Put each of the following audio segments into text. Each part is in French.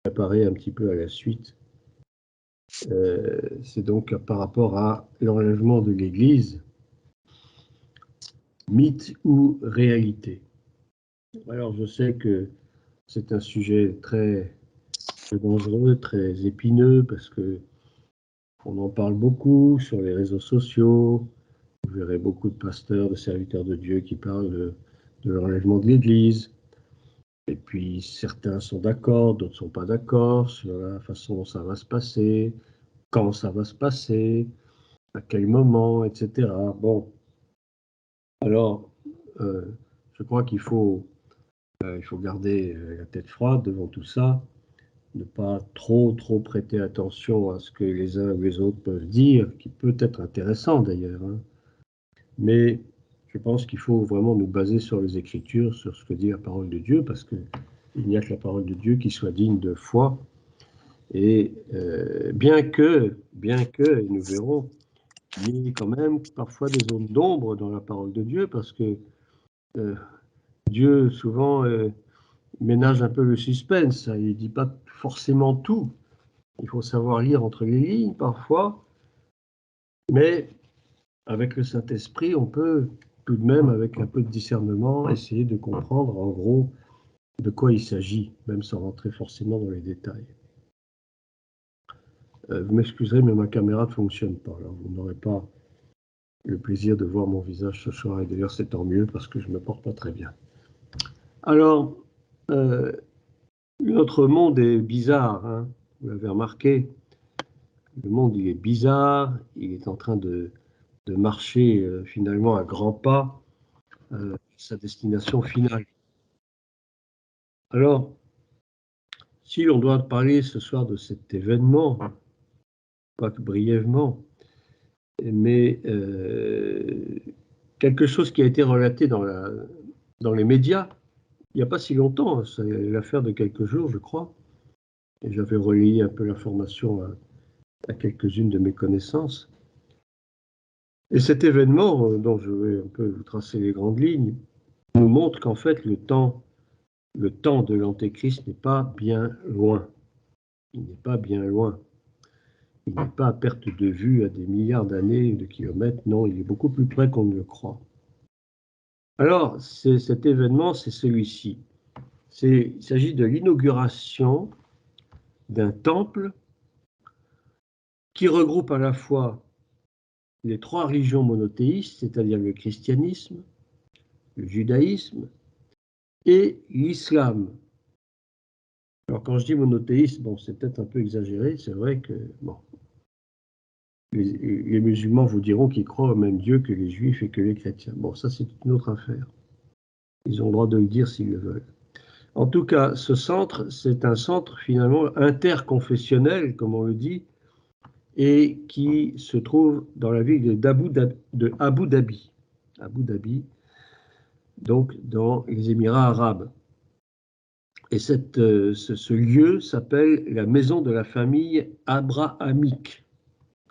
préparer un petit peu à la suite. C'est donc par rapport à l'enlèvement de l'Église, mythe ou réalité. Alors je sais que c'est un sujet très dangereux, très épineux, parce que on en parle beaucoup sur les réseaux sociaux. Vous verrez beaucoup de pasteurs, de serviteurs de Dieu qui parlent de l'enlèvement de l'Église. Et puis certains sont d'accord, d'autres ne sont pas d'accord sur la façon dont ça va se passer, quand ça va se passer, à quel moment, etc. Bon, alors je crois qu'il faut garder la tête froide devant tout ça, ne pas trop prêter attention à ce que les uns ou les autres peuvent dire, qui peut être intéressant d'ailleurs, hein. Mais je pense qu'il faut vraiment nous baser sur les Écritures, sur ce que dit la parole de Dieu, parce qu'il n'y a que la parole de Dieu qui soit digne de foi. Et bien que, et nous verrons, il y ait quand même parfois des zones d'ombre dans la parole de Dieu, parce que Dieu souvent ménage un peu le suspense, hein. Il ne dit pas forcément tout. Il faut savoir lire entre les lignes parfois, mais avec le Saint-Esprit, on peut tout de même, avec un peu de discernement, essayer de comprendre en gros de quoi il s'agit, même sans rentrer forcément dans les détails. Vous m'excuserez, mais ma caméra ne fonctionne pas. Alors vous n'aurez pas le plaisir de voir mon visage ce soir, et d'ailleurs c'est tant mieux parce que je ne me porte pas très bien. Alors, notre monde est bizarre, hein, vous l'avez remarqué. Le monde, il est bizarre, il est en train de marcher finalement à grands pas sa destination finale. Alors, si l'on doit parler ce soir de cet événement, pas que brièvement, mais quelque chose qui a été relaté dans les médias il n'y a pas si longtemps, c'est l'affaire de quelques jours, je crois, et j'avais relayé un peu l'information à quelques-unes de mes connaissances. Et cet événement, dont je vais un peu vous tracer les grandes lignes, nous montre qu'en fait le temps de l'Antéchrist n'est pas bien loin. Il n'est pas bien loin. Il n'est pas à perte de vue à des milliards d'années, de kilomètres, non, il est beaucoup plus près qu'on ne le croit. Alors, cet événement, c'est celui-ci. Il s'agit de l'inauguration d'un temple qui regroupe à la fois les trois religions monothéistes, c'est-à-dire le christianisme, le judaïsme et l'islam. Alors quand je dis monothéiste, bon, c'est peut-être un peu exagéré, c'est vrai que bon, les musulmans vous diront qu'ils croient au même Dieu que les juifs et que les chrétiens. Bon, ça c'est une autre affaire. Ils ont le droit de le dire s'ils le veulent. En tout cas, ce centre, c'est un centre finalement interconfessionnel, comme on le dit, et qui se trouve dans la ville d'Abu Dhabi. Abu Dhabi, donc dans les Émirats arabes. Et ce lieu s'appelle la maison de la famille abrahamique.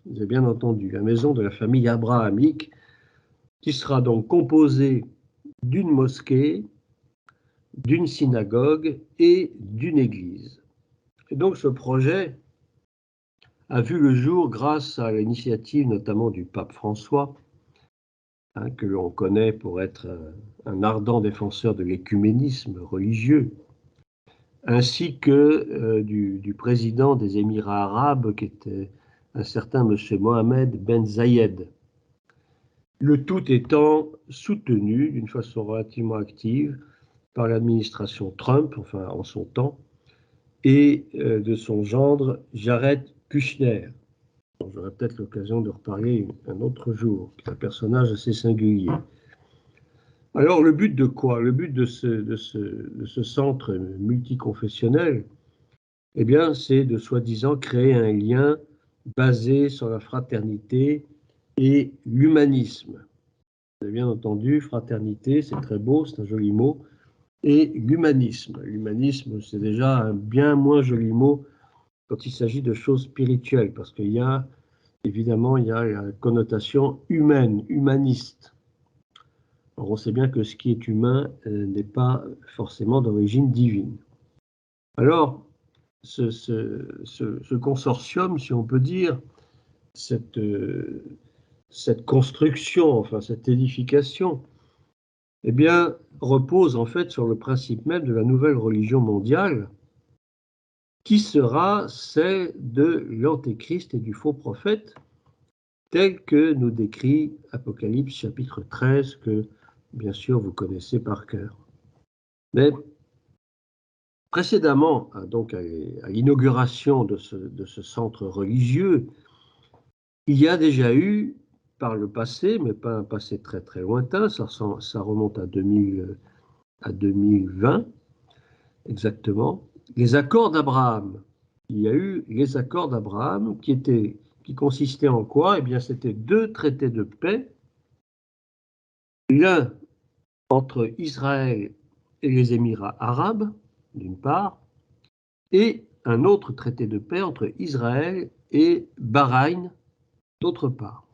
Vous avez bien entendu, la maison de la famille abrahamique, qui sera donc composée d'une mosquée, d'une synagogue et d'une église. Et donc ce projet a vu le jour grâce à l'initiative notamment du pape François, hein, que l'on connaît pour être un ardent défenseur de l'écuménisme religieux, ainsi que du président des Émirats arabes, qui était un certain M. Mohamed Ben Zayed. Le tout étant soutenu d'une façon relativement active par l'administration Trump, enfin en son temps, et de son gendre Jared Kushner. J'aurai peut-être l'occasion de reparler un autre jour, qui est un personnage assez singulier. Alors le but de quoi? Le but de ce centre multiconfessionnel, eh bien, c'est de soi-disant créer un lien basé sur la fraternité et l'humanisme. Vous avez bien entendu, fraternité, c'est très beau, c'est un joli mot, et l'humanisme. L'humanisme, c'est déjà un bien moins joli mot quand il s'agit de choses spirituelles, parce qu'il y a, évidemment, il y a la connotation humaine, humaniste. Alors, on sait bien que ce qui est humain n'est pas forcément d'origine divine. Alors, ce consortium, si on peut dire, cette construction, enfin cette édification, eh bien, repose en fait sur le principe même de la nouvelle religion mondiale, qui sera celle de l'Antéchrist et du faux prophète, tel que nous décrit Apocalypse chapitre 13, que bien sûr vous connaissez par cœur. Mais précédemment, donc à l'inauguration de ce centre religieux, il y a déjà eu par le passé, mais pas un passé très très lointain, ça remonte à 2020 exactement, les accords d'Abraham. Il y a eu les accords d'Abraham qui consistaient en quoi? Eh bien, c'était deux traités de paix, l'un entre Israël et les Émirats arabes, d'une part, et un autre traité de paix entre Israël et Bahreïn, d'autre part.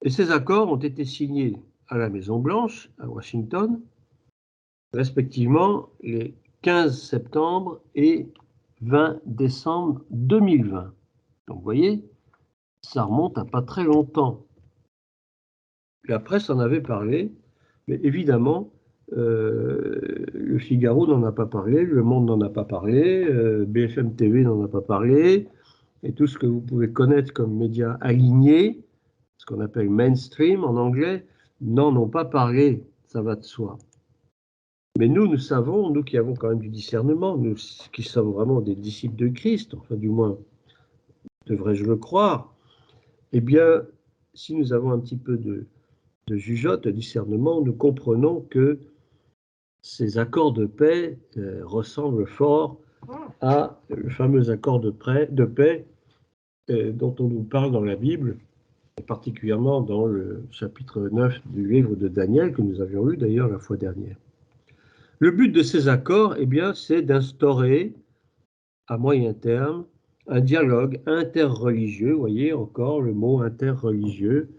Et ces accords ont été signés à la Maison-Blanche, à Washington, respectivement les 15 septembre et 20 décembre 2020. Donc vous voyez, ça remonte à pas très longtemps. La presse en avait parlé, mais évidemment, le Figaro n'en a pas parlé, Le Monde n'en a pas parlé, BFM TV n'en a pas parlé, et tout ce que vous pouvez connaître comme médias alignés, ce qu'on appelle mainstream en anglais, n'en ont pas parlé, ça va de soi. Mais nous savons, nous qui avons quand même du discernement, nous qui sommes vraiment des disciples de Christ, enfin du moins, devrais-je le croire, eh bien, si nous avons un petit peu de jugeote, de discernement, nous comprenons que ces accords de paix ressemblent fort à le fameux accord de paix dont on nous parle dans la Bible, et particulièrement dans le chapitre 9 du livre de Daniel, que nous avions lu d'ailleurs la fois dernière. Le but de ces accords, eh bien, c'est d'instaurer à moyen terme un dialogue interreligieux, vous voyez encore le mot interreligieux,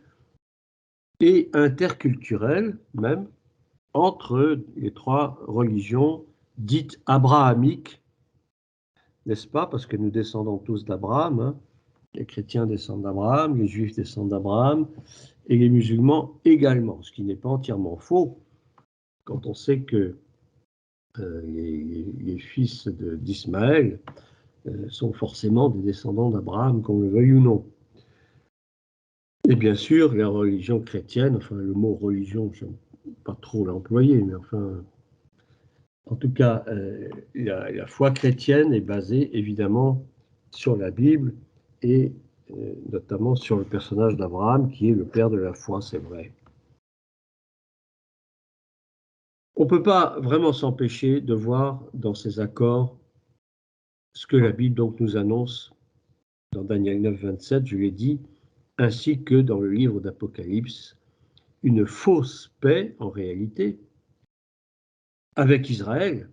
et interculturel même, entre les trois religions dites abrahamiques, n'est-ce pas? Parce que nous descendons tous d'Abraham, hein. Les chrétiens descendent d'Abraham, les juifs descendent d'Abraham, et les musulmans également, ce qui n'est pas entièrement faux, quand on sait que les fils d'Ismaël sont forcément des descendants d'Abraham, qu'on le veuille ou non. Et bien sûr, la religion chrétienne, enfin le mot religion, je n'aime pas trop l'employer, mais enfin, en tout cas, la foi chrétienne est basée évidemment sur la Bible et notamment sur le personnage d'Abraham, qui est le père de la foi, c'est vrai. On ne peut pas vraiment s'empêcher de voir dans ces accords ce que la Bible donc nous annonce dans Daniel 9, 27, je l'ai dit, ainsi que dans le livre d'Apocalypse, une fausse paix en réalité avec Israël,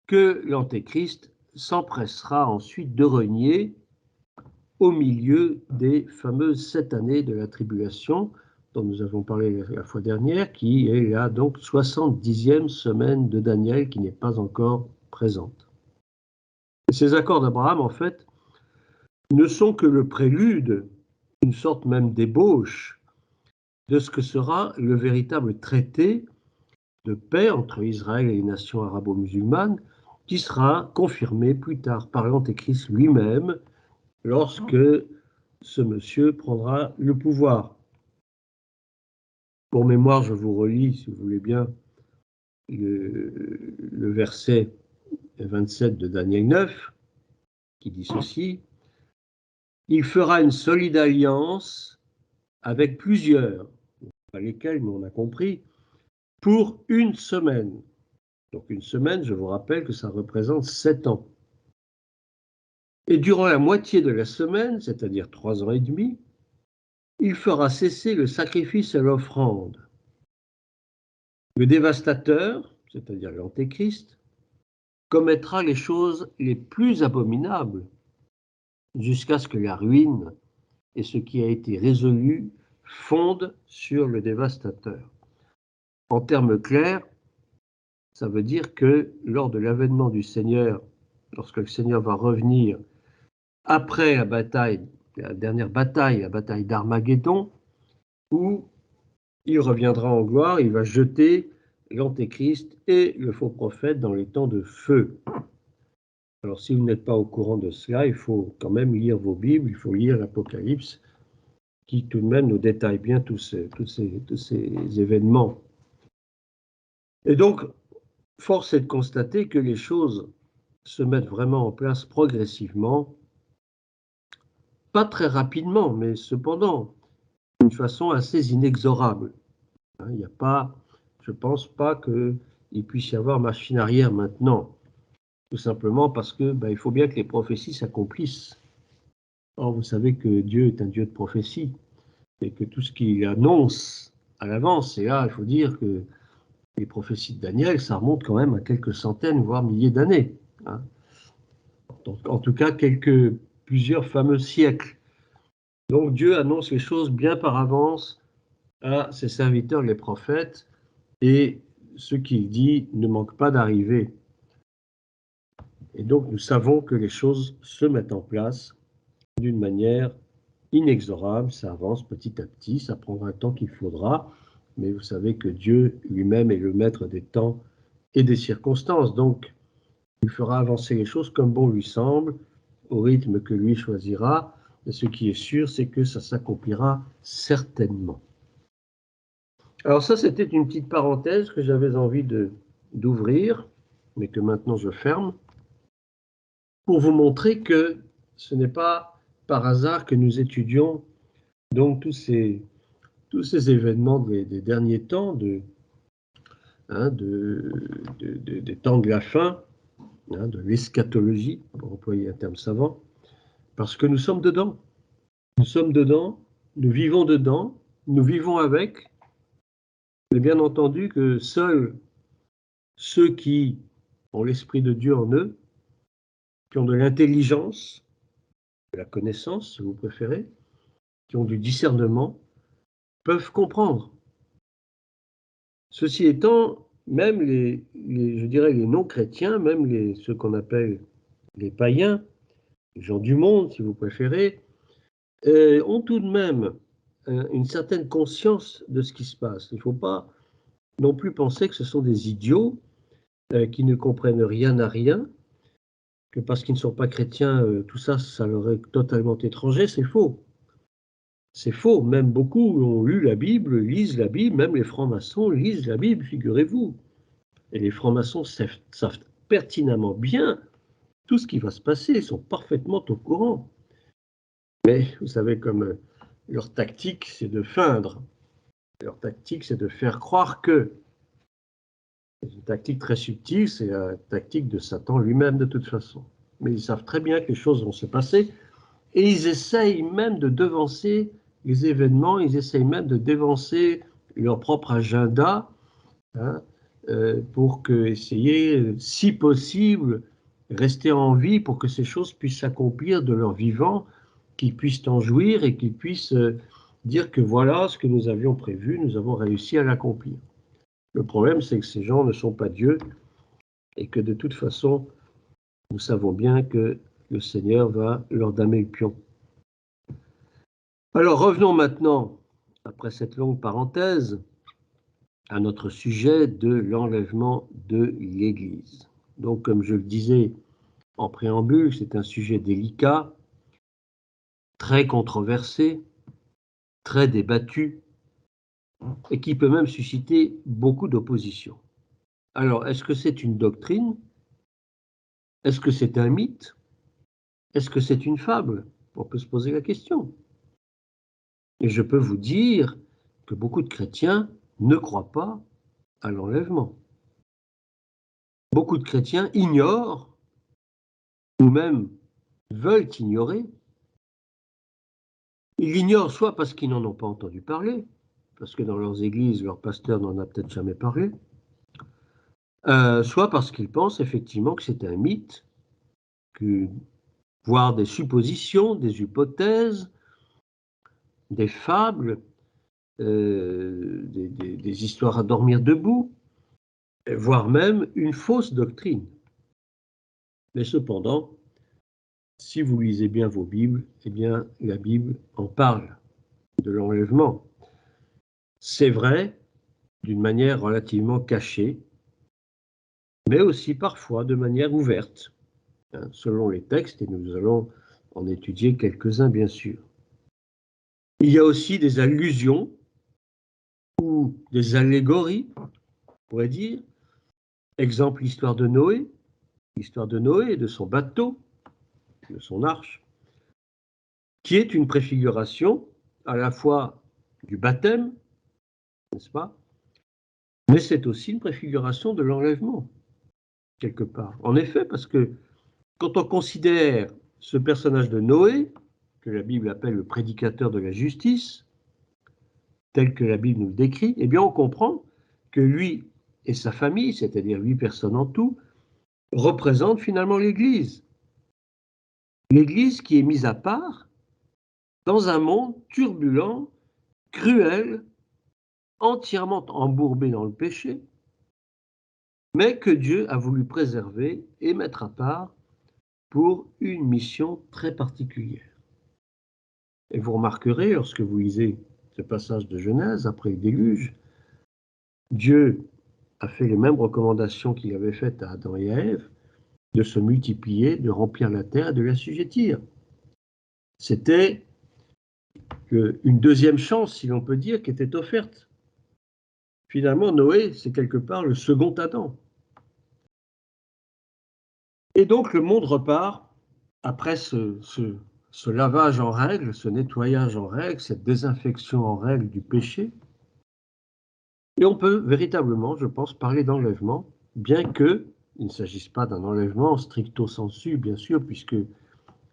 que l'Antéchrist s'empressera ensuite de renier au milieu des fameuses 7 années de la tribulation dont nous avons parlé la fois dernière, qui est là donc 70e semaine de Daniel qui n'est pas encore présente. Et ces accords d'Abraham, en fait, ne sont que le prélude, une sorte même d'ébauche, de ce que sera le véritable traité de paix entre Israël et les nations arabo-musulmanes, qui sera confirmé plus tard par l'Antéchrist lui-même, lorsque ce monsieur prendra le pouvoir. Pour mémoire, je vous relis, si vous voulez bien, le verset 27 de Daniel 9, qui dit ceci: « Il fera une solide alliance avec plusieurs, pas lesquels, mais on a compris, pour une semaine. » Donc une semaine, je vous rappelle que ça représente 7 ans. Et durant la moitié de la semaine, c'est-à-dire 3 ans et demi, il fera cesser le sacrifice et l'offrande. Le dévastateur, c'est-à-dire l'Antéchrist, commettra les choses les plus abominables jusqu'à ce que la ruine et ce qui a été résolu fondent sur le dévastateur. En termes clairs, ça veut dire que lors de l'avènement du Seigneur lorsque le Seigneur va revenir après la bataille, la dernière bataille, la bataille d'Armageddon, où il reviendra en gloire, il va jeter l'Antéchrist et le faux prophète dans les temps de feu. Alors si vous n'êtes pas au courant de cela, il faut quand même lire vos Bibles, il faut lire l'Apocalypse, qui tout de même nous détaille bien tous ces événements. Et donc, force est de constater que les choses se mettent vraiment en place progressivement, pas très rapidement, mais cependant, d'une façon assez inexorable. Il n'y a pas, je ne pense pas qu'il puisse y avoir machine arrière maintenant, tout simplement parce que il faut bien que les prophéties s'accomplissent. Or, vous savez que Dieu est un Dieu de prophétie et que tout ce qu'il annonce à l'avance, et là, il faut dire que les prophéties de Daniel, ça remonte quand même à quelques centaines, voire milliers d'années. Hein. Donc, en tout cas, plusieurs fameux siècles. Donc Dieu annonce les choses bien par avance à ses serviteurs, les prophètes, et ce qu'il dit ne manque pas d'arriver. Et donc nous savons que les choses se mettent en place d'une manière inexorable, ça avance petit à petit, ça prendra le temps qu'il faudra, mais vous savez que Dieu lui-même est le maître des temps et des circonstances, donc il fera avancer les choses comme bon lui semble, au rythme que lui choisira, et ce qui est sûr, c'est que ça s'accomplira certainement. Alors ça, c'était une petite parenthèse que j'avais envie d'ouvrir, mais que maintenant je ferme, pour vous montrer que ce n'est pas par hasard que nous étudions donc tous ces événements des derniers temps, des temps de la fin, de l'eschatologie, pour employer un terme savant, parce que nous sommes dedans. Nous sommes dedans, nous vivons dedans, nous vivons avec, mais bien entendu que seuls ceux qui ont l'Esprit de Dieu en eux, qui ont de l'intelligence, de la connaissance, si vous préférez, qui ont du discernement, peuvent comprendre. Ceci étant, même je dirais les non-chrétiens, même ceux qu'on appelle les païens, les gens du monde, si vous préférez, ont tout de même une certaine conscience de ce qui se passe. Il ne faut pas non plus penser que ce sont des idiots qui ne comprennent rien à rien, que parce qu'ils ne sont pas chrétiens, tout ça, ça leur est totalement étranger, c'est faux. C'est faux, même beaucoup ont lu la Bible, lisent la Bible, même les francs-maçons lisent la Bible, figurez-vous. Et les francs-maçons savent pertinemment bien tout ce qui va se passer, ils sont parfaitement au courant. Mais vous savez, comme leur tactique, c'est de feindre. Leur tactique, c'est de faire croire que. C'est une tactique très subtile, c'est la tactique de Satan lui-même de toute façon. Mais ils savent très bien que les choses vont se passer et ils essayent même de devancer les événements, ils essayent même de devancer leur propre agenda hein, pour essayer, si possible, rester en vie pour que ces choses puissent s'accomplir de leur vivant, qu'ils puissent en jouir et qu'ils puissent dire que voilà ce que nous avions prévu, nous avons réussi à l'accomplir. Le problème, c'est que ces gens ne sont pas Dieu et que de toute façon, nous savons bien que le Seigneur va leur damer le pion. Alors revenons maintenant, après cette longue parenthèse, à notre sujet de l'enlèvement de l'Église. Donc, comme je le disais en préambule, c'est un sujet délicat, très controversé, très débattu, et qui peut même susciter beaucoup d'opposition. Alors, est-ce que c'est une doctrine? Est-ce que c'est un mythe? Est-ce que c'est une fable? On peut se poser la question. Et je peux vous dire que beaucoup de chrétiens ne croient pas à l'enlèvement. Beaucoup de chrétiens ignorent, ou même veulent ignorer. Ils l'ignorent soit parce qu'ils n'en ont pas entendu parler, parce que dans leurs églises, leur pasteur n'en a peut-être jamais parlé, soit parce qu'ils pensent effectivement que c'est un mythe, voire des suppositions, des hypothèses, des fables, des histoires à dormir debout, voire même une fausse doctrine. Mais cependant, si vous lisez bien vos Bibles, eh bien, la Bible en parle de l'enlèvement. C'est vrai, d'une manière relativement cachée, mais aussi parfois de manière ouverte, hein, selon les textes, et nous allons en étudier quelques-uns, bien sûr. Il y a aussi des allusions ou des allégories, on pourrait dire. Exemple, l'histoire de Noé et de son bateau, de son arche, qui est une préfiguration à la fois du baptême, n'est-ce pas? Mais c'est aussi une préfiguration de l'enlèvement, quelque part. En effet, parce que quand on considère ce personnage de Noé, que la Bible appelle le prédicateur de la justice, tel que la Bible nous le décrit, eh bien on comprend que lui et sa famille, c'est-à-dire 8 personnes en tout, représentent finalement l'Église. L'Église qui est mise à part dans un monde turbulent, cruel, entièrement embourbé dans le péché, mais que Dieu a voulu préserver et mettre à part pour une mission très particulière. Et vous remarquerez, lorsque vous lisez ce passage de Genèse, après le déluge, Dieu a fait les mêmes recommandations qu'il avait faites à Adam et à Ève, de se multiplier, de remplir la terre et de l'assujettir. C'était une deuxième chance, si l'on peut dire, qui était offerte. Finalement, Noé, c'est quelque part le second Adam. Et donc, le monde repart après ce lavage en règle, ce nettoyage en règle, cette désinfection en règle du péché. Et on peut véritablement, je pense, parler d'enlèvement, bien qu'il ne s'agisse pas d'un enlèvement stricto sensu, bien sûr, puisque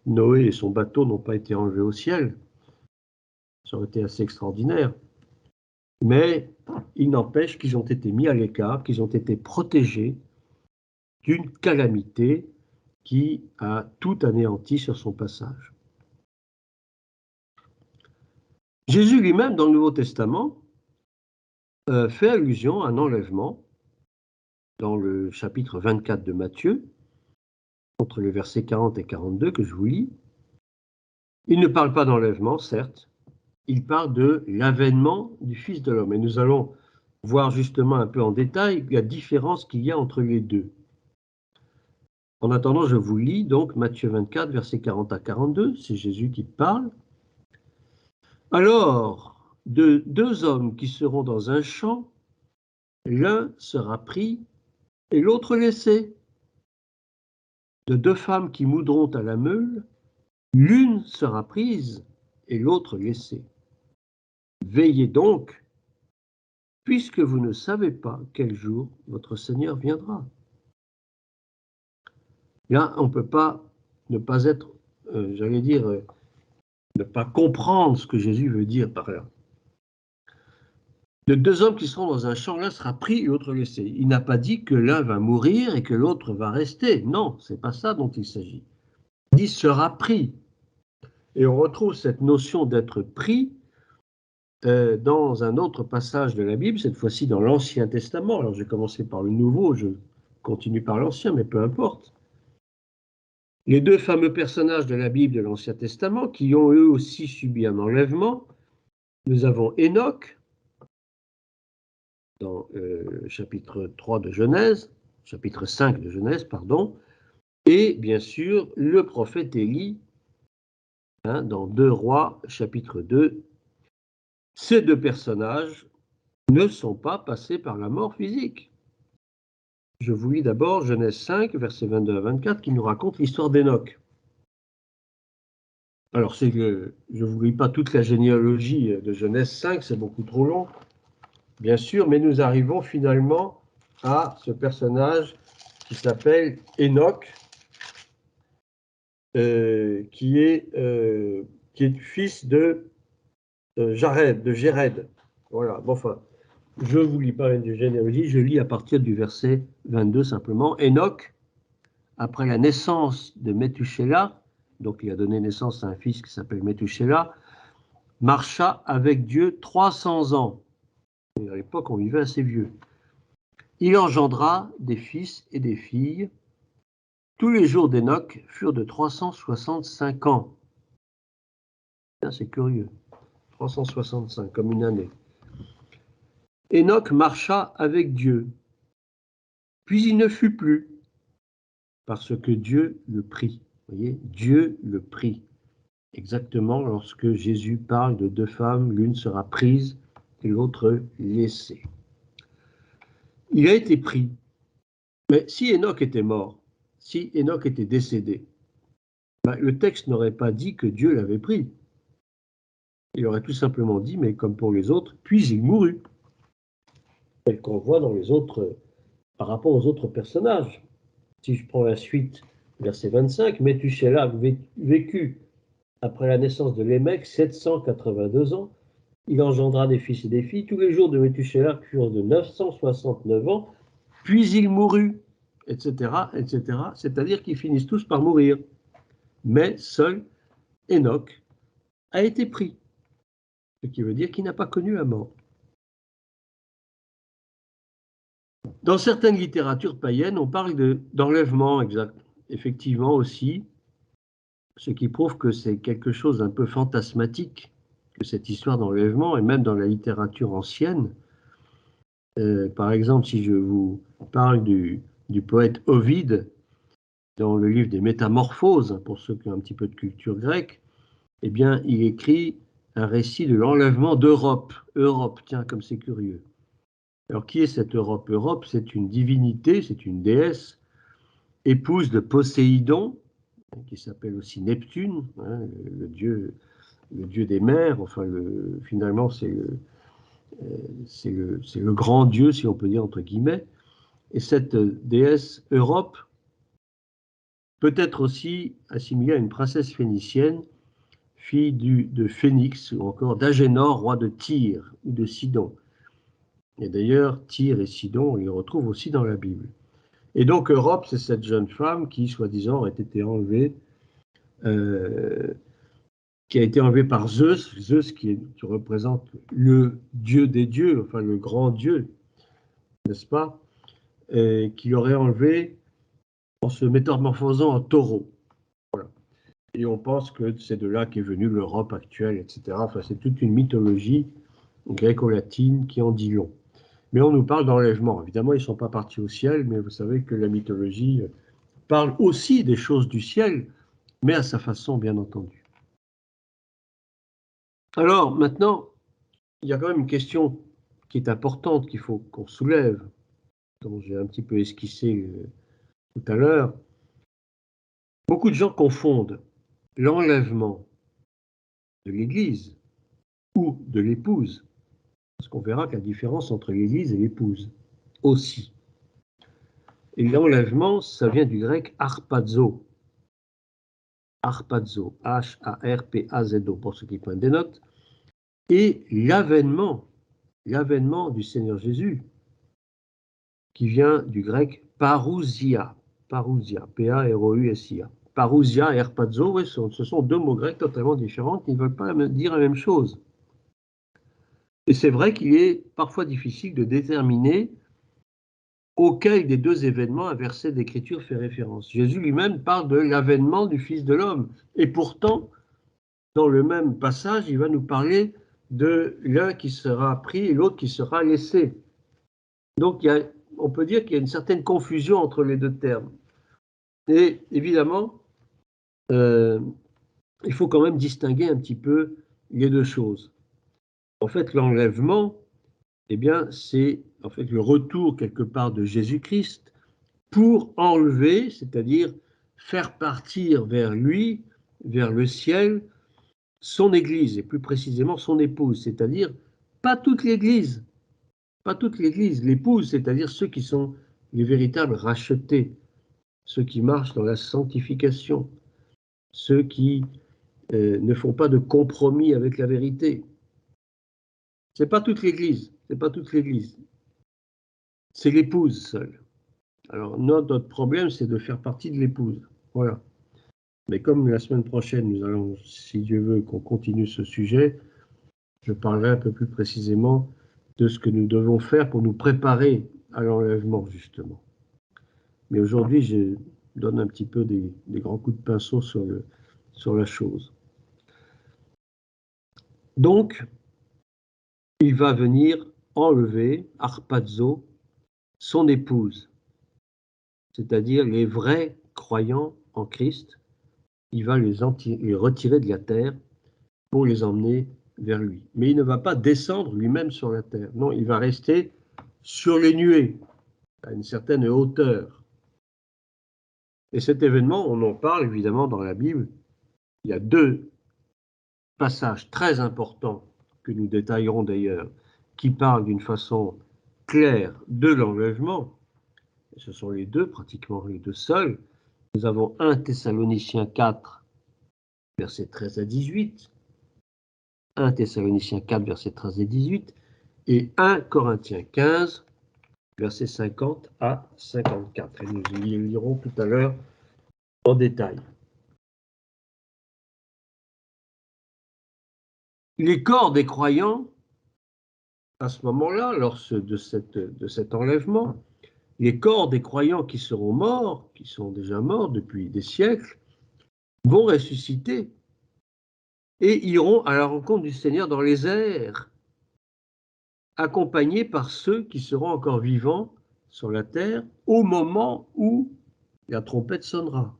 Noé et son bateau n'ont pas été enlevés au ciel. Ça aurait été assez extraordinaire. Mais il n'empêche qu'ils ont été mis à l'écart, qu'ils ont été protégés d'une calamité qui a tout anéanti sur son passage. Jésus lui-même, dans le Nouveau Testament, fait allusion à un enlèvement dans le chapitre 24 de Matthieu, entre les versets 40 et 42 que je vous lis. Il ne parle pas d'enlèvement, certes, il parle de l'avènement du Fils de l'homme. Et nous allons voir justement un peu en détail la différence qu'il y a entre les deux. En attendant, je vous lis donc Matthieu 24, versets 40 à 42, c'est Jésus qui parle. Alors, de 2 hommes qui seront dans un champ, l'un sera pris et l'autre laissé. De 2 femmes qui moudront à la meule, l'une sera prise et l'autre laissée. Veillez donc, puisque vous ne savez pas quel jour votre Seigneur viendra. Là, on ne peut pas ne pas être, j'allais dire, ne pas comprendre ce que Jésus veut dire par là. De 2 hommes qui seront dans un champ, l'un sera pris et l'autre laissé. Il n'a pas dit que l'un va mourir et que l'autre va rester. Non, ce n'est pas ça dont il s'agit. Il dit sera pris. Et on retrouve cette notion d'être pris dans un autre passage de la Bible, cette fois-ci dans l'Ancien Testament. Alors j'ai commencé par le Nouveau, je continue par l'Ancien, mais peu importe. Les 2 fameux personnages de la Bible de l'Ancien Testament qui ont eux aussi subi un enlèvement, nous avons Enoch, dans chapitre 3 de Genèse, chapitre 5 de Genèse, pardon, et bien sûr le prophète Élie, hein, dans 2 Rois, chapitre 2. Ces 2 personnages ne sont pas passés par la mort physique. Je vous lis d'abord Genèse 5, versets 22 à 24, qui nous raconte l'histoire d'Enoch. Alors, je ne vous lis pas toute la généalogie de Genèse 5, c'est beaucoup trop long, bien sûr, mais nous arrivons finalement à ce personnage qui s'appelle Enoch, qui est fils de Jéred. Voilà, bon, enfin, je ne vous lis pas une généalogie, je lis à partir du verset 22 simplement. Enoch, après la naissance de Methushélah, donc il a donné naissance à un fils qui s'appelle Methushélah, marcha avec Dieu 300 ans. Et à l'époque, on vivait assez vieux. Il engendra des fils et des filles. Tous les jours d'Enoch furent de 365 ans. C'est curieux. 365, comme une année. Enoch marcha avec Dieu, puis il ne fut plus, parce que Dieu le prit. Vous voyez, Dieu le prit. Exactement lorsque Jésus parle de deux femmes, l'une sera prise et l'autre laissée. Il a été pris. Mais si Enoch était mort, si Enoch était décédé, le texte n'aurait pas dit que Dieu l'avait pris. Il aurait tout simplement dit, mais comme pour les autres, puis il mourut. Tel qu'on voit dans les autres, par rapport aux autres personnages. Si je prends la suite, verset 25, Méthusélah vécut après la naissance de Lémec 782 ans. Il engendra des fils et des filles. Tous les jours de Méthusélah furent de 969 ans, puis il mourut, etc., etc. C'est-à-dire qu'ils finissent tous par mourir. Mais seul Enoch a été pris, ce qui veut dire qu'il n'a pas connu la mort. Dans certaines littératures païennes, on parle d'enlèvement, effectivement aussi, ce qui prouve que c'est quelque chose d'un peu fantasmatique, que cette histoire d'enlèvement, et même dans la littérature ancienne. Par exemple, si je vous parle du poète Ovide, dans le livre des Métamorphoses, pour ceux qui ont un petit peu de culture grecque, eh bien, il écrit un récit de l'enlèvement d'Europe. Europe, tiens, comme c'est curieux. Alors, qui est cette Europe? Europe, c'est une divinité, c'est une déesse, épouse de Poséidon, qui s'appelle aussi Neptune, hein, le dieu des mers. Enfin, finalement, c'est le grand dieu, si on peut dire entre guillemets. Et cette déesse Europe peut être aussi assimilée à une princesse phénicienne, fille de Phénix, ou encore d'Agénor, roi de Tyr ou de Sidon. Et d'ailleurs, Tyr et Sidon, on les retrouve aussi dans la Bible. Et donc Europe, c'est cette jeune femme qui, soi-disant, aurait été enlevée, qui a été enlevée par Zeus, Zeus qui représente le dieu des dieux, enfin le grand dieu, n'est-ce pas, et qui l'aurait enlevée en se métamorphosant en taureau. Voilà. Et on pense que c'est de là qu'est venue l'Europe actuelle, etc. Enfin, c'est toute une mythologie gréco-latine qui en dit long. Mais on nous parle d'enlèvement. Évidemment, ils ne sont pas partis au ciel, mais vous savez que la mythologie parle aussi des choses du ciel, mais à sa façon, bien entendu. Alors, maintenant, il y a quand même une question qui est importante qu'il faut qu'on soulève, dont j'ai un petit peu esquissé tout à l'heure. Beaucoup de gens confondent l'enlèvement de l'Église ou de l'épouse, parce qu'on verra qu'il y a une différence entre l'Église et l'épouse aussi. Et l'enlèvement, ça vient du grec harpazo. Harpazo, H-A-R-P-A-Z-O, pour ceux qui prennent des notes. Et l'avènement du Seigneur Jésus, qui vient du grec parousia, P-A-R-O-U-S-I-A. Parousia et harpazo, ouais, ce sont deux mots grecs totalement différents qui ne veulent pas dire la même chose. Et c'est vrai qu'il est parfois difficile de déterminer auquel des deux événements un verset d'Écriture fait référence. Jésus lui-même parle de l'avènement du Fils de l'homme. Et pourtant, dans le même passage, il va nous parler de l'un qui sera pris et l'autre qui sera laissé. Donc, on peut dire qu'il y a une certaine confusion entre les deux termes. Et évidemment, il faut quand même distinguer un petit peu les deux choses. En fait, l'enlèvement, eh bien, c'est en fait le retour quelque part de Jésus-Christ pour enlever, c'est-à-dire faire partir vers lui, vers le ciel, son Église, et plus précisément son épouse, c'est-à-dire pas toute l'Église, l'épouse, c'est-à-dire ceux qui sont les véritables rachetés, ceux qui marchent dans la sanctification, ceux qui ne font pas de compromis avec la vérité. C'est pas toute l'Église, c'est l'épouse seule. Alors notre problème, c'est de faire partie de l'épouse, voilà. Mais comme la semaine prochaine, nous allons, si Dieu veut, qu'on continue ce sujet, je parlerai un peu plus précisément de ce que nous devons faire pour nous préparer à l'enlèvement, justement. Mais aujourd'hui, donne un petit peu des grands coups de pinceau sur la chose. Donc, il va venir enlever, harpazo, son épouse, c'est-à-dire les vrais croyants en Christ. Il va les retirer de la terre pour les emmener vers lui. Mais il ne va pas descendre lui-même sur la terre. Non, il va rester sur les nuées, à une certaine hauteur. Et cet événement, on en parle évidemment dans la Bible. Il y a deux passages très importants, que nous détaillerons d'ailleurs, qui parlent d'une façon claire de l'enlèvement. Ce sont les deux, pratiquement les deux seuls. Nous avons 1 Thessaloniciens 4, versets 13 à 18, 1 Thessaloniciens 4, versets 13 et 18, et 1 Corinthiens 15, versets 50 à 54. Et nous y lirons tout à l'heure en détail. Les corps des croyants, à ce moment-là, lors de cet enlèvement, les corps des croyants qui seront morts, qui sont déjà morts depuis des siècles, vont ressusciter et iront à la rencontre du Seigneur dans les airs, accompagnés par ceux qui seront encore vivants sur la terre au moment où la trompette sonnera.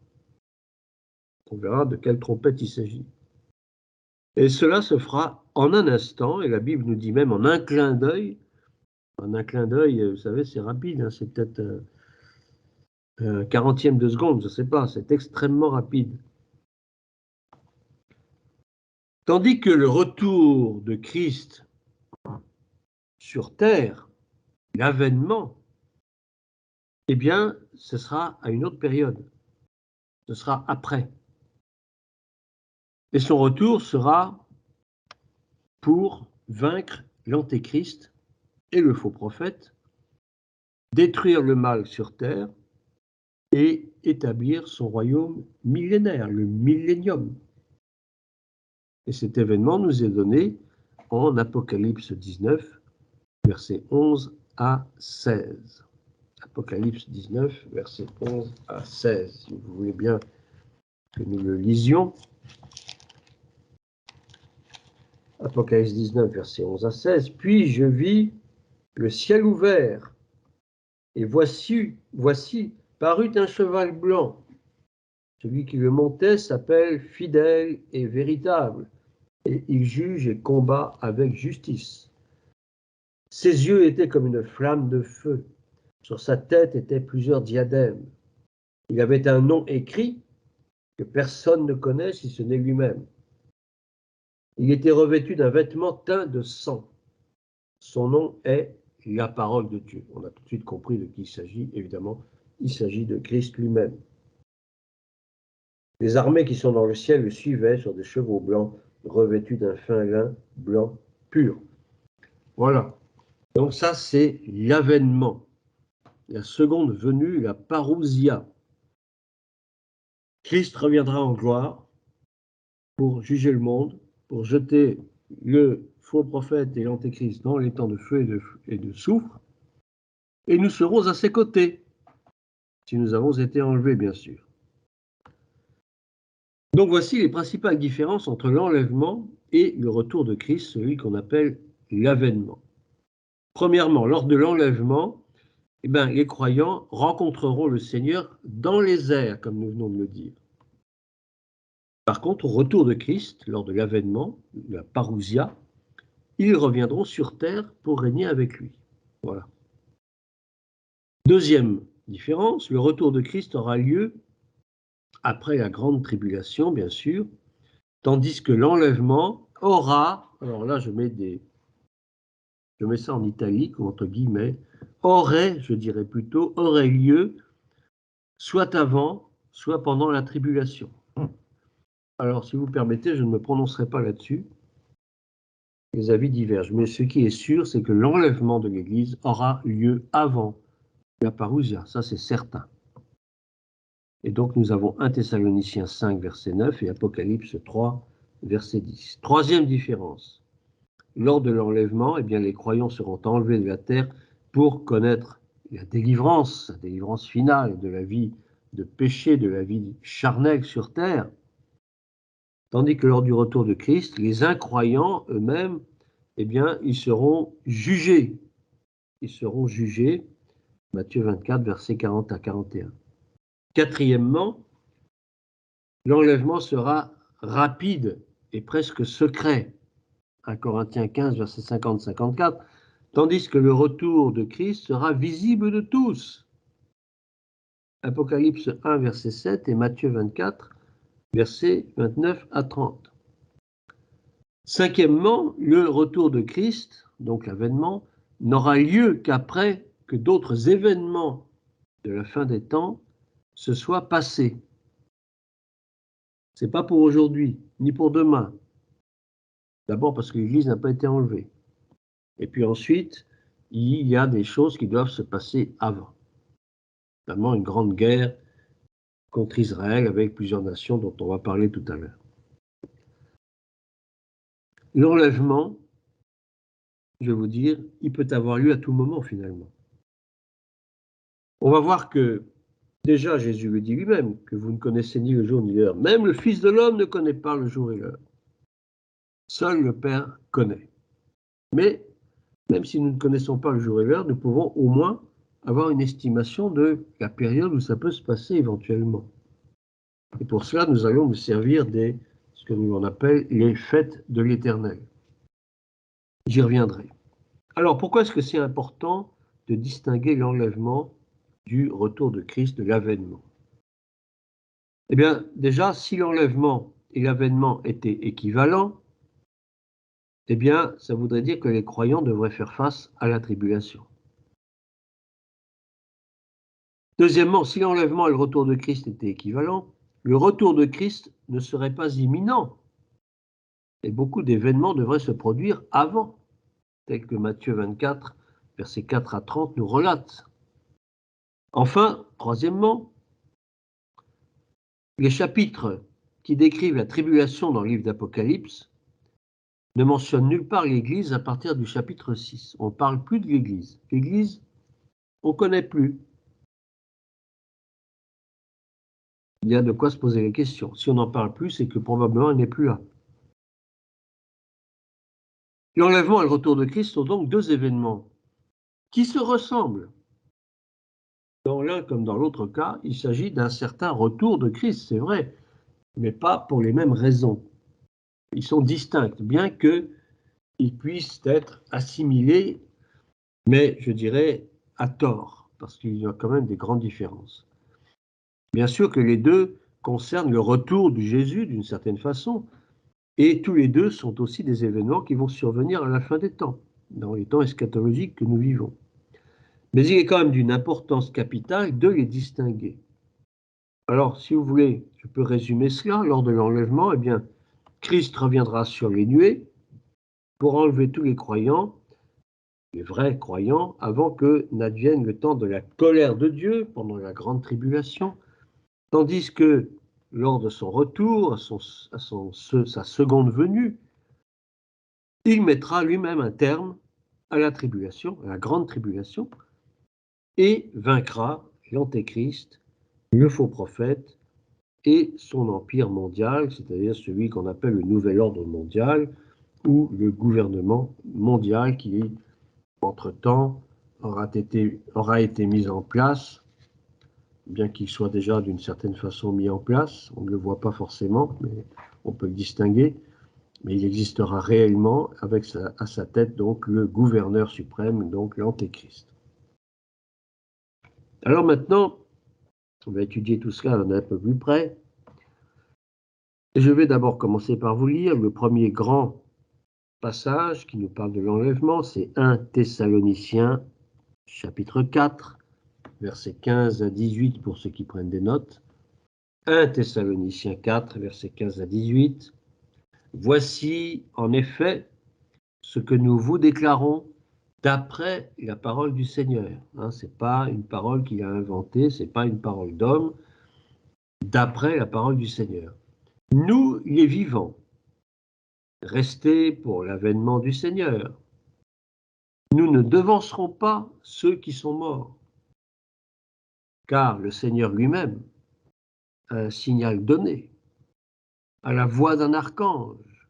On verra de quelle trompette il s'agit. Et cela se fera en un instant, et la Bible nous dit même en un clin d'œil. En un clin d'œil, vous savez, c'est rapide, hein, c'est peut-être un quarantième de seconde, je ne sais pas, c'est extrêmement rapide. Tandis que le retour de Christ sur terre, l'avènement, eh bien, ce sera à une autre période. Ce sera après. Et son retour sera pour vaincre l'antéchrist et le faux prophète, détruire le mal sur terre et établir son royaume millénaire, le millénium. Et cet événement nous est donné en Apocalypse 19, versets 11 à 16. Apocalypse 19, versets 11 à 16. Si vous voulez bien que nous le lisions. Apocalypse 19, versets 11 à 16. Puis je vis le ciel ouvert, et voici parut un cheval blanc. Celui qui le montait s'appelle Fidèle et Véritable, et il juge et combat avec justice. Ses yeux étaient comme une flamme de feu. Sur sa tête étaient plusieurs diadèmes. Il avait un nom écrit que personne ne connaît si ce n'est lui-même. Il était revêtu d'un vêtement teint de sang. Son nom est la parole de Dieu. On a tout de suite compris de qui il s'agit. Évidemment, il s'agit de Christ lui-même. Les armées qui sont dans le ciel le suivaient sur des chevaux blancs, revêtus d'un fin lin blanc pur. Voilà. Donc ça, c'est l'avènement. La seconde venue, la parousia. Christ reviendra en gloire pour juger le monde, pour jeter le faux prophète et l'antéchrist dans les temps de feu et de soufre, et nous serons à ses côtés, si nous avons été enlevés, bien sûr. Donc voici les principales différences entre l'enlèvement et le retour de Christ, celui qu'on appelle l'avènement. Premièrement, lors de l'enlèvement, les croyants rencontreront le Seigneur dans les airs, comme nous venons de le dire. Par contre, au retour de Christ, lors de l'avènement, la parousia, ils reviendront sur terre pour régner avec lui. Voilà. Deuxième différence, le retour de Christ aura lieu après la grande tribulation, bien sûr, tandis que l'enlèvement aura, alors là je mets ça en italique ou entre guillemets, aurait, je dirais plutôt, aurait lieu soit avant, soit pendant la tribulation. Alors, si vous permettez, je ne me prononcerai pas là-dessus. Les avis divergent. Mais ce qui est sûr, c'est que l'enlèvement de l'Église aura lieu avant la parousia. Ça, c'est certain. Et donc, nous avons 1 Thessaloniciens 5, verset 9 et Apocalypse 3, verset 10. Troisième différence. Lors de l'enlèvement, les croyants seront enlevés de la terre pour connaître la délivrance finale de la vie de péché de la vie charnelle sur terre, tandis que lors du retour de Christ, les incroyants eux-mêmes, eh bien, ils seront jugés. Ils seront jugés, Matthieu 24, versets 40 à 41. Quatrièmement, l'enlèvement sera rapide et presque secret, 1 Corinthiens 15, versets 50-54, tandis que le retour de Christ sera visible de tous. Apocalypse 1, verset 7 et Matthieu 24, versets 29 à 30. Cinquièmement, le retour de Christ, donc l'avènement, n'aura lieu qu'après que d'autres événements de la fin des temps se soient passés. Ce n'est pas pour aujourd'hui, ni pour demain. D'abord parce que l'Église n'a pas été enlevée. Et puis ensuite, il y a des choses qui doivent se passer avant. Notamment une grande guerre contre Israël avec plusieurs nations dont on va parler tout à l'heure. L'enlèvement, je vais vous dire, il peut avoir lieu à tout moment finalement. On va voir que déjà Jésus le dit lui-même, que vous ne connaissez ni le jour ni l'heure. Même le Fils de l'homme ne connaît pas le jour et l'heure. Seul le Père connaît. Mais même si nous ne connaissons pas le jour et l'heure, nous pouvons au moins avoir une estimation de la période où ça peut se passer éventuellement. Et pour cela, nous allons nous servir de ce que nous appelle les fêtes de l'Éternel. J'y reviendrai. Alors, pourquoi est-ce que c'est important de distinguer l'enlèvement du retour de Christ, de l'avènement? Eh bien, déjà, si l'enlèvement et l'avènement étaient équivalents, eh bien, ça voudrait dire que les croyants devraient faire face à la tribulation. Deuxièmement, si l'enlèvement et le retour de Christ étaient équivalents, le retour de Christ ne serait pas imminent. Et beaucoup d'événements devraient se produire avant, tel que Matthieu 24, versets 4 à 30 nous relate. Enfin, troisièmement, les chapitres qui décrivent la tribulation dans le livre d'Apocalypse ne mentionnent nulle part l'Église à partir du chapitre 6. On ne parle plus de l'Église. L'Église, on ne connaît plus. Il y a de quoi se poser les questions. Si on n'en parle plus, c'est que probablement elle n'est plus là. L'enlèvement et le retour de Christ sont donc deux événements qui se ressemblent. Dans l'un comme dans l'autre cas, il s'agit d'un certain retour de Christ, c'est vrai, mais pas pour les mêmes raisons. Ils sont distincts, bien qu'ils puissent être assimilés, mais je dirais à tort, parce qu'il y a quand même des grandes différences. Bien sûr que les deux concernent le retour de Jésus d'une certaine façon, et tous les deux sont aussi des événements qui vont survenir à la fin des temps, dans les temps eschatologiques que nous vivons. Mais il est quand même d'une importance capitale de les distinguer. Alors, si vous voulez, je peux résumer cela. Lors de l'enlèvement, eh bien, Christ reviendra sur les nuées pour enlever tous les croyants, les vrais croyants, avant que n'advienne le temps de la colère de Dieu pendant la grande tribulation, tandis que lors de son retour, sa seconde venue, il mettra lui-même un terme à la tribulation, à la grande tribulation, et vaincra l'Antéchrist, le faux prophète et son empire mondial, c'est-à-dire celui qu'on appelle le nouvel ordre mondial ou le gouvernement mondial qui, entre-temps, aura été mis en place, bien qu'il soit déjà d'une certaine façon mis en place. On ne le voit pas forcément, mais on peut le distinguer. Mais il existera réellement avec à sa tête donc le gouverneur suprême, donc l'Antéchrist. Alors maintenant, on va étudier tout cela d'un peu plus près. Et je vais d'abord commencer par vous lire le premier grand passage qui nous parle de l'enlèvement, c'est 1 Thessaloniciens, chapitre 4, versets 15 à 18 pour ceux qui prennent des notes. 1 Thessaloniciens 4, versets 15 à 18. Voici en effet ce que nous vous déclarons d'après la parole du Seigneur. Ce n'est pas une parole qu'il a inventée, ce n'est pas une parole d'homme, d'après la parole du Seigneur. Nous, les vivants, restés pour l'avènement du Seigneur, nous ne devancerons pas ceux qui sont morts, car le Seigneur lui-même un signal donné, à la voix d'un archange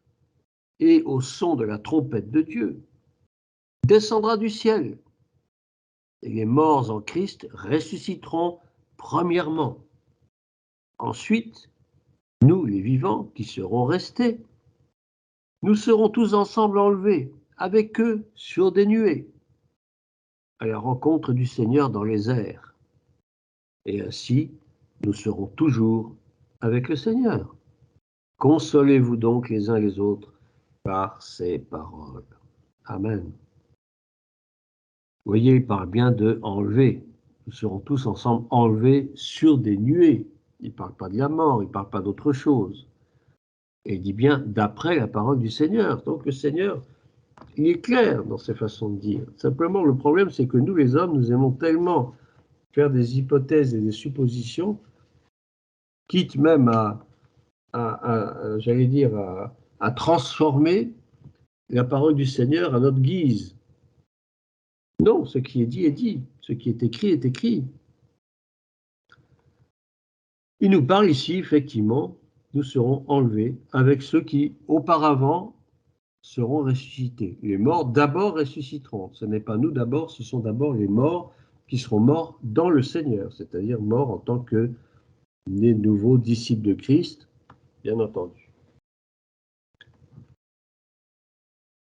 et au son de la trompette de Dieu, descendra du ciel, et les morts en Christ ressusciteront premièrement. Ensuite, nous, les vivants, qui serons restés, nous serons tous ensemble enlevés, avec eux, sur des nuées, à la rencontre du Seigneur dans les airs. Et ainsi, nous serons toujours avec le Seigneur. Consolez-vous donc les uns les autres par ces paroles. Amen. Vous voyez, il parle bien de enlever. Nous serons tous ensemble enlevés sur des nuées. Il ne parle pas de la mort, il ne parle pas d'autre chose. Et il dit bien d'après la parole du Seigneur. Donc le Seigneur, il est clair dans ses façons de dire. Simplement, le problème, c'est que nous, les hommes, nous aimons tellement faire des hypothèses et des suppositions, quitte même j'allais dire, à transformer la parole du Seigneur à notre guise. Non, ce qui est dit est dit. Ce qui est écrit est écrit. Il nous parle ici, effectivement, nous serons enlevés avec ceux qui, auparavant, seront ressuscités. Les morts d'abord ressusciteront. Ce n'est pas nous d'abord, ce sont d'abord les morts qui seront morts dans le Seigneur, c'est-à-dire morts en tant que les nouveaux disciples de Christ, bien entendu.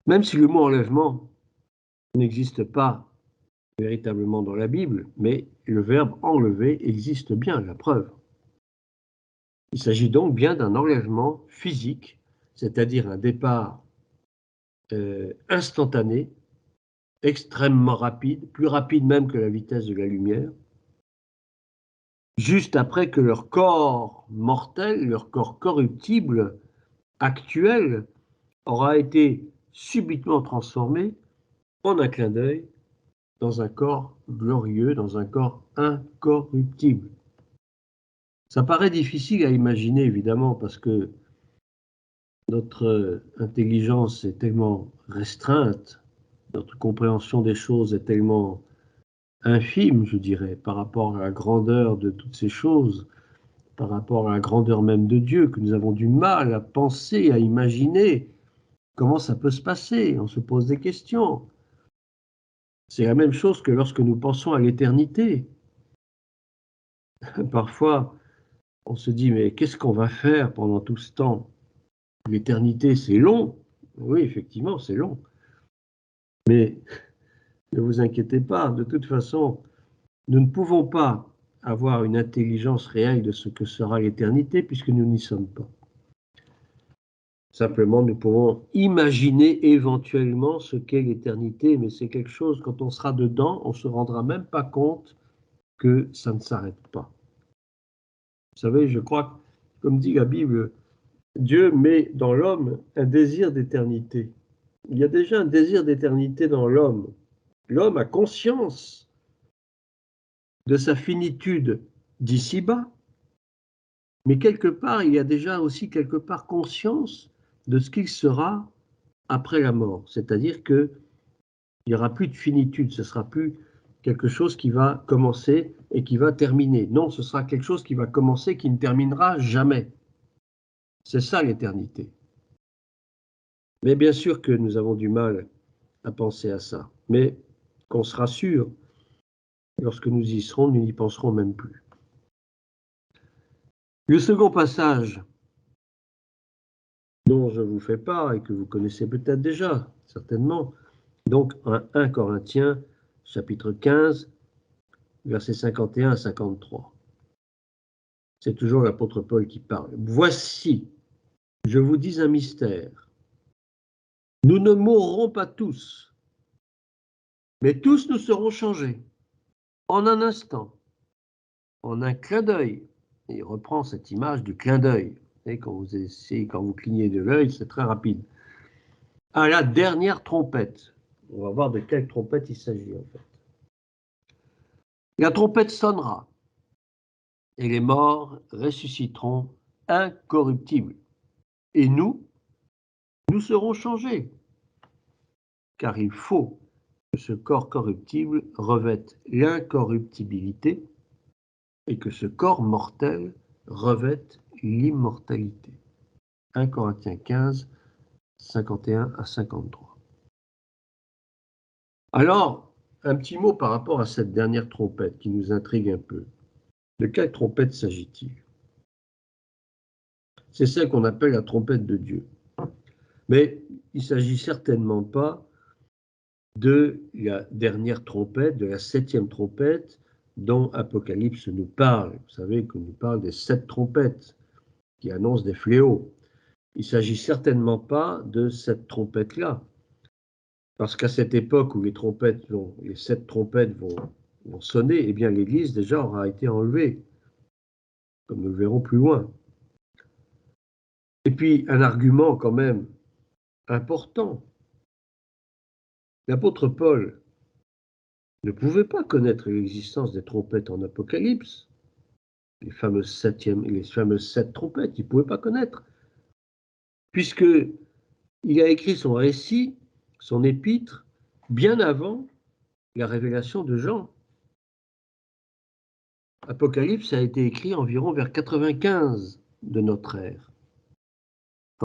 Même si le mot enlèvement n'existe pas véritablement dans la Bible, mais le verbe enlever existe bien, la preuve. Il s'agit donc bien d'un enlèvement physique, c'est-à-dire un départ instantané, extrêmement rapide, plus rapide même que la vitesse de la lumière, juste après que leur corps mortel, leur corps corruptible actuel, aura été subitement transformé en un clin d'œil dans un corps glorieux, dans un corps incorruptible. Ça paraît difficile à imaginer, évidemment, parce que notre intelligence est tellement restreinte, notre compréhension des choses est tellement infime, je dirais, par rapport à la grandeur de toutes ces choses, par rapport à la grandeur même de Dieu, que nous avons du mal à penser, à imaginer comment ça peut se passer. On se pose des questions. C'est la même chose que lorsque nous pensons à l'éternité. Parfois, on se dit, mais qu'est-ce qu'on va faire pendant tout ce temps? L'éternité, c'est long. Oui, effectivement, c'est long. Mais ne vous inquiétez pas, de toute façon, nous ne pouvons pas avoir une intelligence réelle de ce que sera l'éternité puisque nous n'y sommes pas. Simplement, nous pouvons imaginer éventuellement ce qu'est l'éternité, mais c'est quelque chose, quand on sera dedans, on ne se rendra même pas compte que ça ne s'arrête pas. Vous savez, je crois, comme dit la Bible, Dieu met dans l'homme un désir d'éternité. Il y a déjà un désir d'éternité dans l'homme. L'homme a conscience de sa finitude d'ici-bas, mais quelque part, il y a déjà aussi quelque part conscience de ce qu'il sera après la mort. C'est-à-dire qu'il n'y aura plus de finitude, ce ne sera plus quelque chose qui va commencer et qui va terminer. Non, ce sera quelque chose qui va commencer, qui ne terminera jamais. C'est ça l'éternité. Mais bien sûr que nous avons du mal à penser à ça. Mais qu'on se rassure, lorsque nous y serons, nous n'y penserons même plus. Le second passage dont je vous fais part et que vous connaissez peut-être déjà, certainement, donc 1 Corinthiens, chapitre 15, versets 51 à 53. C'est toujours l'apôtre Paul qui parle. Voici, je vous dis un mystère. Nous ne mourrons pas tous, mais tous nous serons changés en un instant, en un clin d'œil. Il reprend cette image du clin d'œil. Et quand vous clignez de l'œil, c'est très rapide. À la dernière trompette. On va voir de quelle trompette il s'agit en fait. La trompette sonnera et les morts ressusciteront incorruptibles. Et nous serons changés. Car il faut que ce corps corruptible revête l'incorruptibilité et que ce corps mortel revêtent l'immortalité. 1 Corinthiens 15, 51 à 53. Alors, un petit mot par rapport à cette dernière trompette qui nous intrigue un peu. De quelle trompette s'agit-il? C'est celle qu'on appelle la trompette de Dieu. Mais il ne s'agit certainement pas de la dernière trompette, de la 7e trompette dont Apocalypse nous parle. Vous savez qu'on nous parle des 7 trompettes qui annoncent des fléaux. Il ne s'agit certainement pas de cette trompette-là. Parce qu'à cette époque où les 7 trompettes vont sonner, eh bien l'Église déjà aura été enlevée, comme nous le verrons plus loin. Et puis un argument quand même important. L'apôtre Paul ne pouvait pas connaître l'existence des trompettes en Apocalypse, les fameuses 7 trompettes, il ne pouvait pas connaître, puisqu'il a écrit son récit, son épître, bien avant la révélation de Jean. Apocalypse a été écrit environ vers 95 de notre ère.